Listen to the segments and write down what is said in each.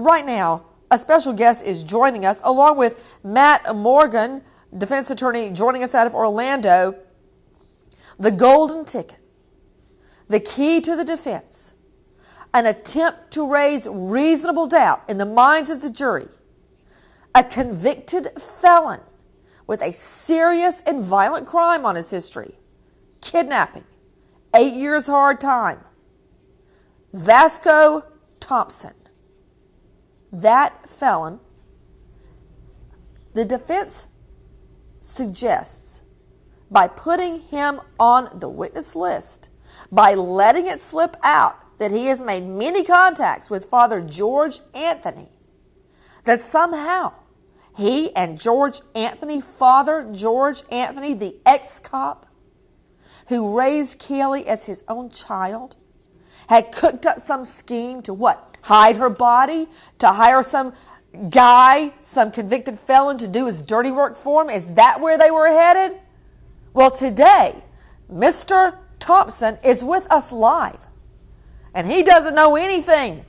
right now, a special guest is joining us, along with Matt Morgan, defense attorney, joining us out of Orlando. The golden ticket, the key to the defense, an attempt to raise reasonable doubt in the minds of the jury, a convicted felon with a serious and violent crime on his history, kidnapping, 8 years hard time, Vasco Thompson. That felon, the defense suggests, by putting him on the witness list, by letting it slip out that he has made many contacts with Father George Anthony, that somehow he and George Anthony, Father George Anthony, the ex-cop who raised Caylee as his own child, had cooked up some scheme to what? Hide her body? To hire some guy, some convicted felon to do his dirty work for him? Is that where they were headed? Well, today, Mr. Thompson is with us live. And he doesn't know anything,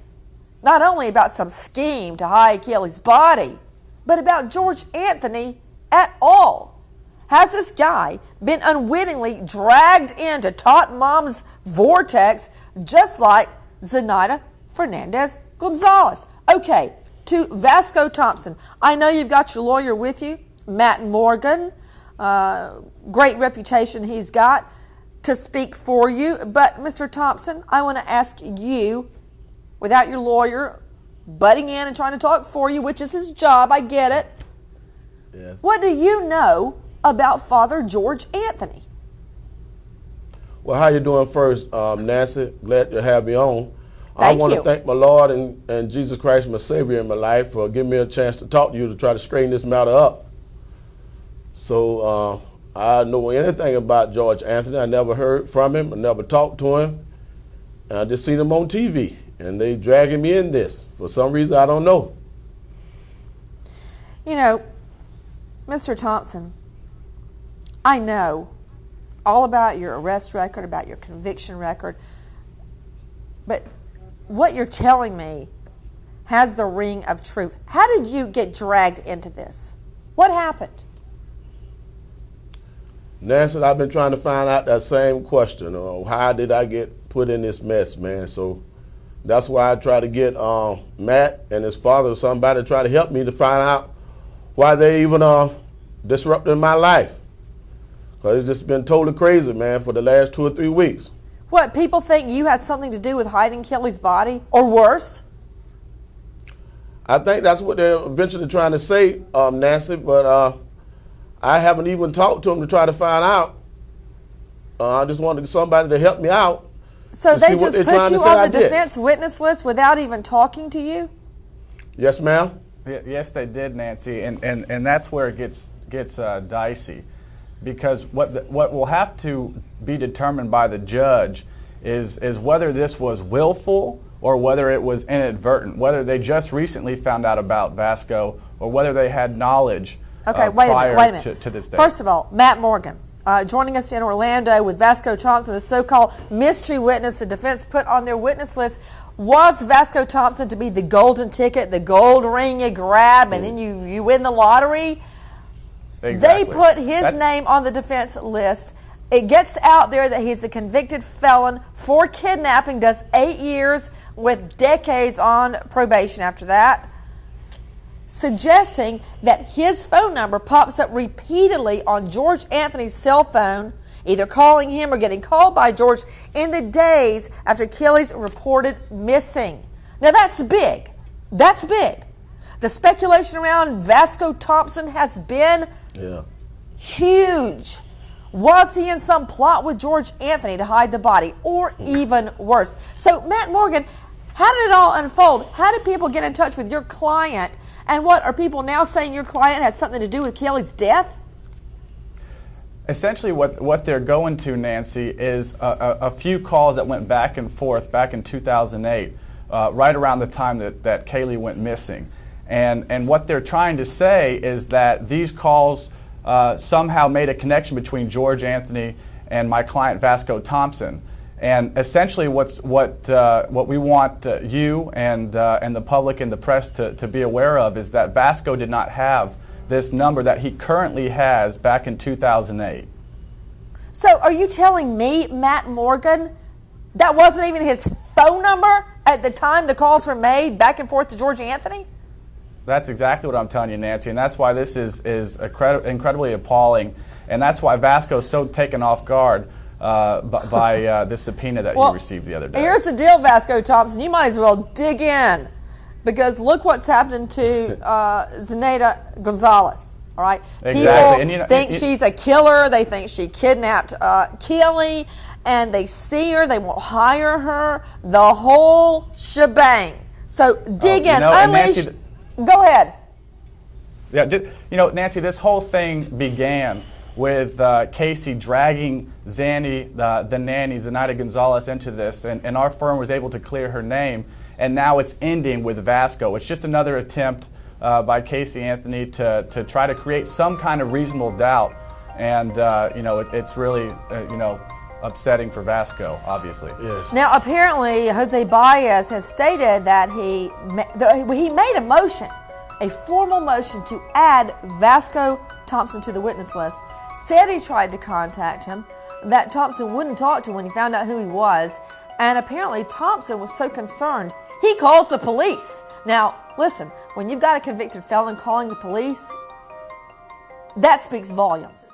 not only about some scheme to hide Caylee's body, but about George Anthony at all. Has this guy been unwittingly dragged into Tot Mom's vortex just like Zenaida Fernandez Gonzalez? Okay, to Vasco Thompson. I know you've got your lawyer with you, Matt Morgan. Great reputation he's got to speak for you. But Mr. Thompson, I want to ask you, without your lawyer butting in and trying to talk for you, which is his job, I get it. Yes. What do you know about Father George Anthony? Well, how you doing first, Nancy? Glad to have you on. Thank I want you. to thank my Lord and Jesus Christ, my Savior in my life, for giving me a chance to talk to you to try to straighten this matter up. So I know anything about George Anthony. I never heard from him. I never talked to him. And I just seen him on TV, and they dragging me in this for some reason I don't know. You know, Mr. Thompson, I know all about your arrest record, about your conviction record, but what you're telling me has the ring of truth. How did you get dragged into this? What happened? Nancy, I've been trying to find out that same question. How did I get put in this mess, man? So that's why I try to get Matt and his father or somebody to try to help me to find out why they even disrupted my life. Because it's just been totally crazy, man, for the last 2 or 3 weeks. What, people think you had something to do with hiding Caylee's body? Or worse? I think that's what they're eventually trying to say, Nancy, but I haven't even talked to them to try to find out. I just wanted somebody to help me out. So they just put you on the defense witness list without even talking to you? Yes, ma'am. Yes, they did, Nancy, and that's where it gets dicey, because what will have to be determined by the judge is whether this was willful or whether it was inadvertent, whether they just recently found out about Vasco or whether they had knowledge prior to this day. First of all, Matt Morgan, joining us in Orlando with Vasco Thompson, the so-called mystery witness the defense put on their witness list. Was Vasco Thompson to be the golden ticket, the gold ring you grab, and then you win the lottery? Exactly. They put his name on the defense list. It gets out there that he's a convicted felon for kidnapping, does 8 years with decades on probation after that, suggesting that his phone number pops up repeatedly on George Anthony's cell phone, either calling him or getting called by George in the days after Caylee's reported missing. Now that's big. That's big. The speculation around Vasco Thompson has been huge. Was he in some plot with George Anthony to hide the body, or even worse? So, Matt Morgan, how did it all unfold? How did people get in touch with your client? And what, are people now saying your client had something to do with Caylee's death? Essentially what they're going to, Nancy, is a few calls that went back and forth back in 2008, right around the time that Caylee went missing. And what they're trying to say is that these calls somehow made a connection between George Anthony and my client Vasco Thompson. And essentially, what we want you and the public and the press to be aware of is that Vasco did not have this number that he currently has back in 2008. So are you telling me, Matt Morgan, that wasn't even his phone number at the time the calls were made back and forth to George Anthony? That's exactly what I'm telling you, Nancy, and that's why this is incredibly appalling, and that's why Vasco is so taken off guard by the subpoena that he received the other day. Here's the deal, Vasco Thompson. You might as well dig in, because look what's happening to Zenaida Gonzalez. All right, exactly. People think she's a killer. They think she kidnapped Keely, and they see her. They won't hire her. The whole shebang. So dig in. Unleash. Go ahead. Yeah, Nancy, this whole thing began with Casey dragging Zanny, the nanny, Zenaida Gonzalez, into this, and our firm was able to clear her name, and now it's ending with Vasco. It's just another attempt by Casey Anthony to try to create some kind of reasonable doubt, and it's really upsetting for Vasco, obviously. Yes. Now, apparently, Jose Baez has stated that he made a formal motion to add Vasco Thompson to the witness list. Said he tried to contact him, that Thompson wouldn't talk to him when he found out who he was, and apparently Thompson was so concerned he calls the police. Now, listen, when you've got a convicted felon calling the police, that speaks volumes.